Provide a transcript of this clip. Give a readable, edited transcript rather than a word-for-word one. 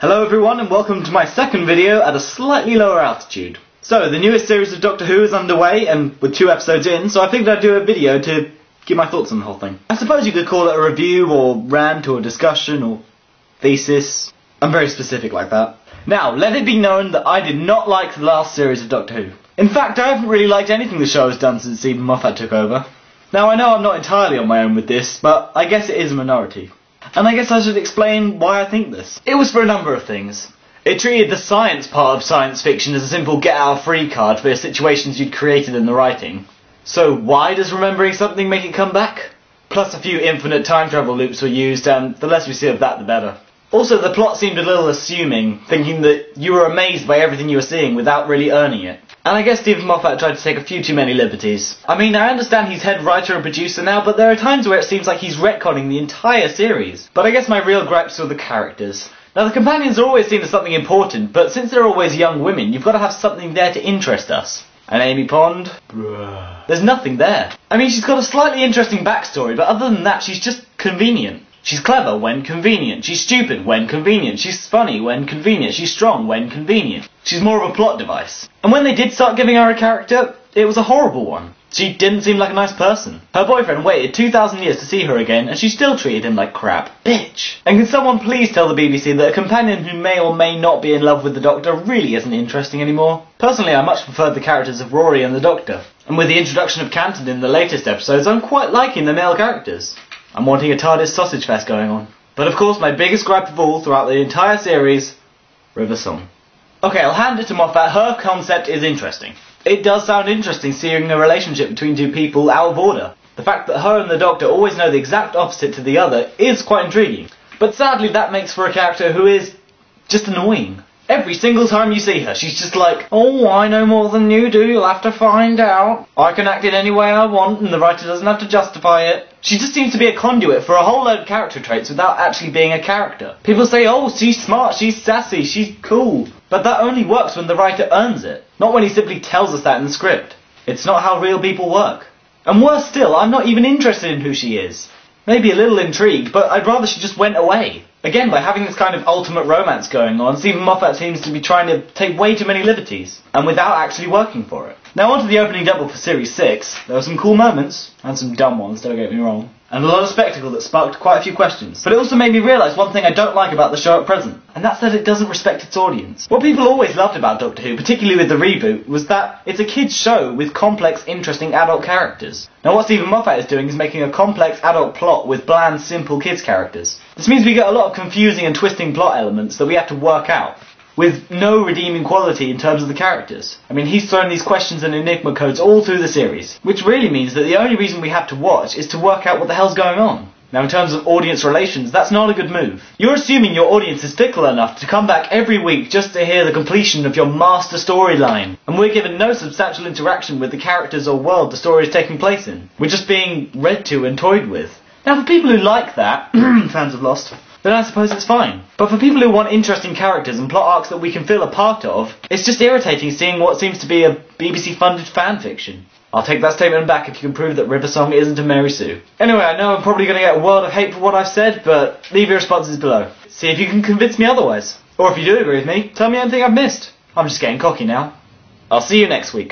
Hello everyone and welcome to my second video at a slightly lower altitude. So, the newest series of Doctor Who is underway and with 2 episodes in, so I figured I'd do a video to give my thoughts on the whole thing. I suppose you could call it a review or rant or discussion or thesis. I'm very specific like that. Now, let it be known that I did not like the last series of Doctor Who. In fact, I haven't really liked anything the show has done since Stephen Moffat took over. Now, I know I'm not entirely on my own with this, but I guess it is a minority. And I guess I should explain why I think this. It was for a number of things. It treated the science part of science fiction as a simple get-out-of-free card for situations you'd created in the writing. So why does remembering something make it come back? Plus a few infinite time travel loops were used, and the less we see of that the better. Also, the plot seemed a little assuming, thinking that you were amazed by everything you were seeing without really earning it. And I guess Stephen Moffat tried to take a few too many liberties. I mean, I understand he's head writer and producer now, but there are times where it seems like he's retconning the entire series. But I guess my real gripes are the characters. Now, the companions are always seen as something important, but since they're always young women, you've got to have something there to interest us. And Amy Pond? Bruh. There's nothing there. I mean, she's got a slightly interesting backstory, but other than that, she's just convenient. She's clever when convenient. She's stupid when convenient. She's funny when convenient. She's strong when convenient. She's more of a plot device. And when they did start giving her a character, it was a horrible one. She didn't seem like a nice person. Her boyfriend waited 2,000 years to see her again, and she still treated him like crap. Bitch. And can someone please tell the BBC that a companion who may or may not be in love with the Doctor really isn't interesting anymore? Personally, I much preferred the characters of Rory and the Doctor. And with the introduction of Canton in the latest episodes, I'm quite liking the male characters. I'm wanting a TARDIS sausage fest going on. But of course, my biggest gripe of all throughout the entire series, River Song. Okay, I'll hand it to Moffat. Her concept is interesting. It does sound interesting seeing a relationship between two people out of order. The fact that her and the Doctor always know the exact opposite to the other is quite intriguing. But sadly, that makes for a character who is just annoying. Every single time you see her, she's just like, oh, I know more than you do, you'll have to find out. I can act in any way I want, and the writer doesn't have to justify it. She just seems to be a conduit for a whole load of character traits without actually being a character. People say, oh, she's smart, she's sassy, she's cool. But that only works when the writer earns it, not when he simply tells us that in the script. It's not how real people work. And worse still, I'm not even interested in who she is. Maybe a little intrigued, but I'd rather she just went away. Again, by having this kind of ultimate romance going on, Stephen Moffat seems to be trying to take way too many liberties, and without actually working for it. Now onto the opening double for Series 6. There were some cool moments, and some dumb ones, don't get me wrong, and a lot of spectacle that sparked quite a few questions. But it also made me realise one thing I don't like about the show at present, and that's that it doesn't respect its audience. What people always loved about Doctor Who, particularly with the reboot, was that it's a kids' show with complex, interesting adult characters. Now what Stephen Moffat is doing is making a complex adult plot with bland, simple kids' characters. This means we get a lot of confusing and twisting plot elements that we have to work out, with no redeeming quality in terms of the characters. I mean, he's thrown these questions and enigma codes all through the series, which really means that the only reason we have to watch is to work out what the hell's going on. Now in terms of audience relations, that's not a good move. You're assuming your audience is fickle enough to come back every week just to hear the completion of your master storyline, and we're given no substantial interaction with the characters or world the story is taking place in. We're just being read to and toyed with. Now for people who like that, fans of Lost, then I suppose it's fine. But for people who want interesting characters and plot arcs that we can feel a part of, it's just irritating seeing what seems to be a BBC-funded fanfiction. I'll take that statement back if you can prove that River Song isn't a Mary Sue. Anyway, I know I'm probably going to get a world of hate for what I've said, but leave your responses below. See if you can convince me otherwise. Or if you do agree with me, tell me anything I've missed. I'm just getting cocky now. I'll see you next week.